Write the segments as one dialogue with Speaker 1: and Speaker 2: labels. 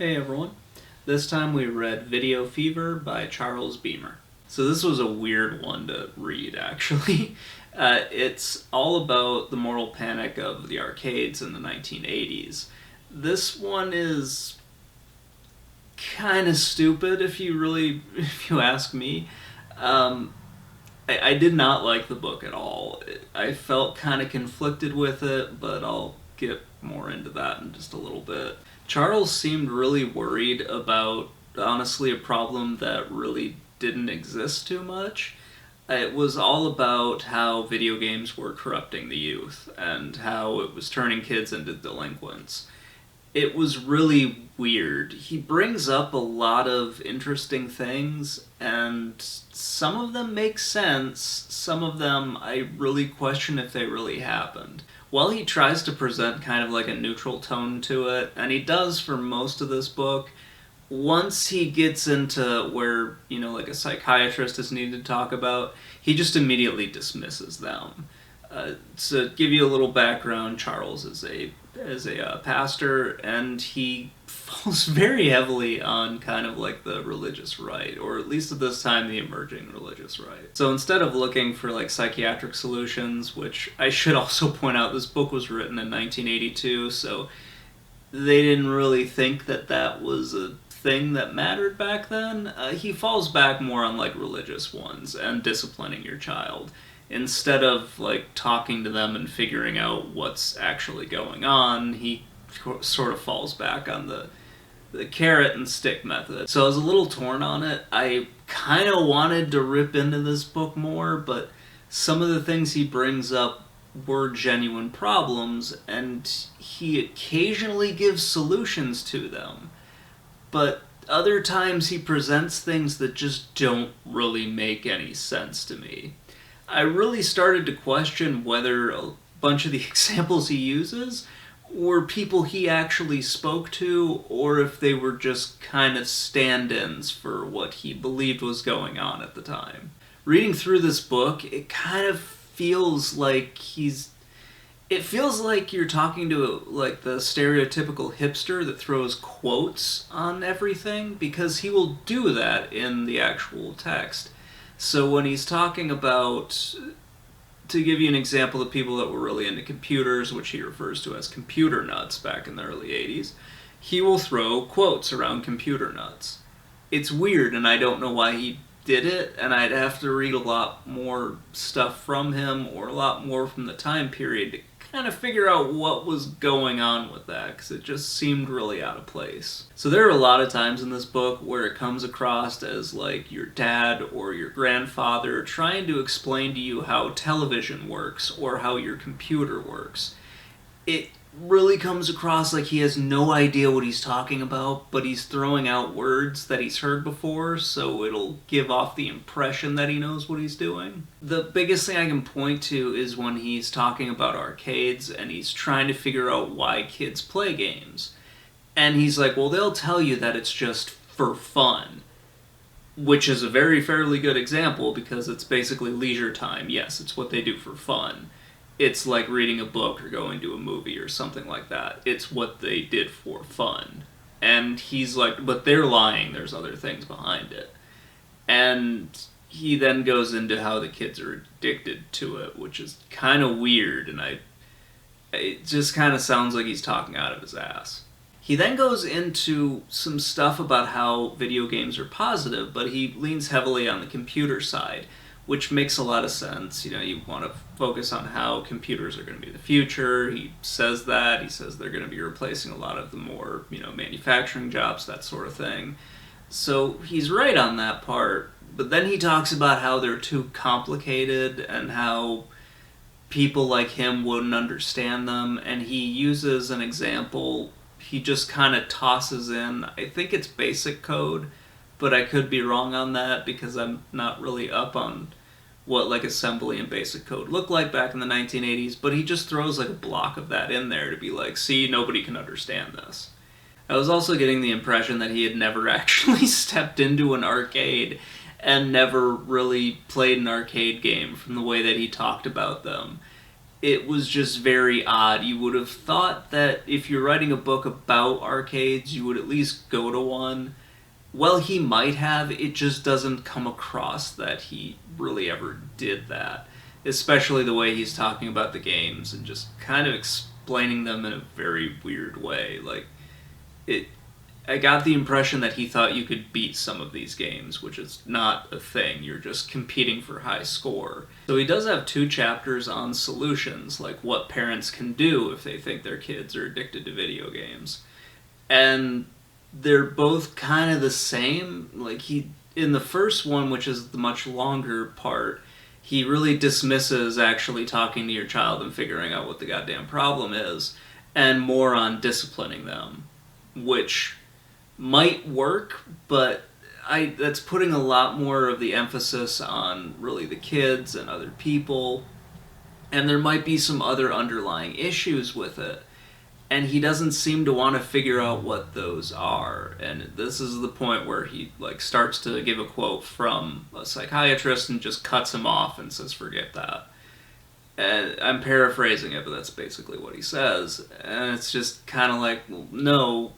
Speaker 1: Hey everyone. This time we read Video Fever by Charles Beamer. So this was a weird one to read, actually. It's all about the moral panic of the arcades in the 1980s. This one is kind of stupid if you ask me. Um, I did not like the book at all. I felt kind of conflicted with it, but I'll get more into that in just a little bit. Charles seemed really worried about, honestly, a problem that really didn't exist too much. It was all about how video games were corrupting the youth and how it was turning kids into delinquents. It was really weird. He brings up a lot of interesting things, and some of them make sense, some of them I really question if they really happened. While he tries to present kind of like a neutral tone to it, and he does for most of this book, once he gets into where, like a psychiatrist is needed to talk about, he just immediately dismisses them. To give you a little background, Charles is a pastor, and he falls very heavily on kind of like the religious right, or at least at this time the emerging religious right. So instead of looking for like psychiatric solutions, which I should also point out, this book was written in 1982, so they didn't really think that that was a thing that mattered back then. He falls back more on like religious ones and disciplining your child instead of like talking to them and figuring out what's actually going on. He sort of falls back on the carrot and stick method. So I was a little torn on it. I kind of wanted to rip into this book more, but some of the things he brings up were genuine problems, and he occasionally gives solutions to them. But other times he presents things that just don't really make any sense to me. I really started to question whether a bunch of the examples he uses were people he actually spoke to, or if they were just kind of stand-ins for what he believed was going on at the time. Reading through this book, it kind of feels like it feels like you're talking to like the stereotypical hipster that throws quotes on everything, because he will do that in the actual text. So when he's talking about, to give you an example of people that were really into computers, which he refers to as computer nuts back in the early 80s, he will throw quotes around computer nuts. It's weird, and I don't know why he did it, and I'd have to read a lot more stuff from him, or a lot more from the time period, to kind of figure out what was going on with that, because it just seemed really out of place. So there are a lot of times in this book where it comes across as like your dad or your grandfather trying to explain to you how television works or how your computer works. It really comes across like he has no idea what he's talking about, but he's throwing out words that he's heard before, so it'll give off the impression that he knows what he's doing. The biggest thing I can point to is when he's talking about arcades and he's trying to figure out why kids play games. And he's like, well, they'll tell you that it's just for fun. Which is a very fairly good example, because it's basically leisure time. Yes, it's what they do for fun. It's like reading a book or going to a movie or something like that. It's what they did for fun. And he's like, but they're lying, there's other things behind it. And he then goes into how the kids are addicted to it, which is kind of weird, and it just kind of sounds like he's talking out of his ass. He then goes into some stuff about how video games are positive, but he leans heavily on the computer side, which makes a lot of sense. You want to focus on how computers are going to be the future. He says that. He says they're going to be replacing a lot of the more, manufacturing jobs, that sort of thing. So he's right on that part, but then he talks about how they're too complicated and how people like him wouldn't understand them, and he uses an example he just kind of tosses in. I think it's basic code, but I could be wrong on that because I'm not really up on what like assembly and basic code looked like back in the 1980s, but he just throws like a block of that in there to be like, see, nobody can understand this. I was also getting the impression that he had never actually stepped into an arcade and never really played an arcade game from the way that he talked about them. it was just very odd. You would have thought that if you're writing a book about arcades, you would at least go to one. Well, he might have, it just doesn't come across that he really ever did that. Especially the way he's talking about the games and just kind of explaining them in a very weird way. Like, it. I got the impression that he thought you could beat some of these games, which is not a thing. You're just competing for high score. So he does have 2 chapters on solutions, like what parents can do if they think their kids are addicted to video games. And they're both kind of the same. Like, in the first one, which is the much longer part, he really dismisses actually talking to your child and figuring out what the goddamn problem is, and more on disciplining them, which might work, but that's putting a lot more of the emphasis on really the kids and other people, and there might be some other underlying issues with it, and he doesn't seem to want to figure out what those are. And this is the point where he starts to give a quote from a psychiatrist and just cuts him off and says, forget that. And I'm paraphrasing it, but that's basically what he says. And it's just kind of like, no,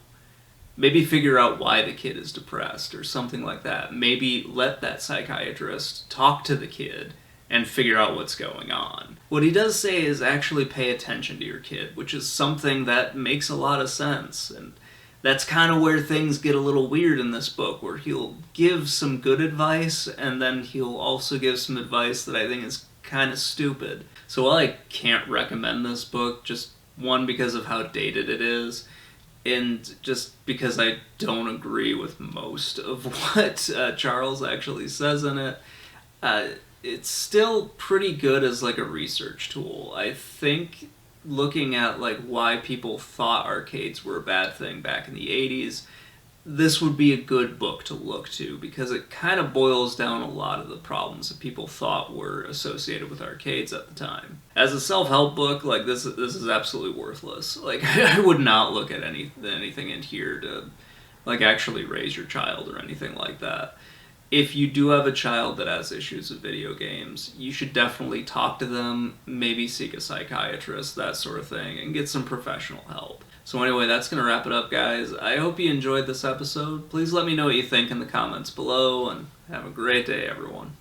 Speaker 1: maybe figure out why the kid is depressed or something like that. Maybe let that psychiatrist talk to the kid and figure out what's going on. What he does say is actually pay attention to your kid, which is something that makes a lot of sense. And that's kind of where things get a little weird in this book, where he'll give some good advice and then he'll also give some advice that I think is kind of stupid. So while I can't recommend this book, just one, because of how dated it is, and just because I don't agree with most of what Charles actually says in it, it's still pretty good as a research tool. I think looking at why people thought arcades were a bad thing back in the 80s, this would be a good book to look to, because it kind of boils down a lot of the problems that people thought were associated with arcades at the time. As a self-help book, this is absolutely worthless. I would not look at anything in here to actually raise your child or anything like that. If you do have a child that has issues with video games, you should definitely talk to them, maybe seek a psychiatrist, that sort of thing, and get some professional help. So anyway, that's going to wrap it up, guys. I hope you enjoyed this episode. Please let me know what you think in the comments below, and have a great day, everyone.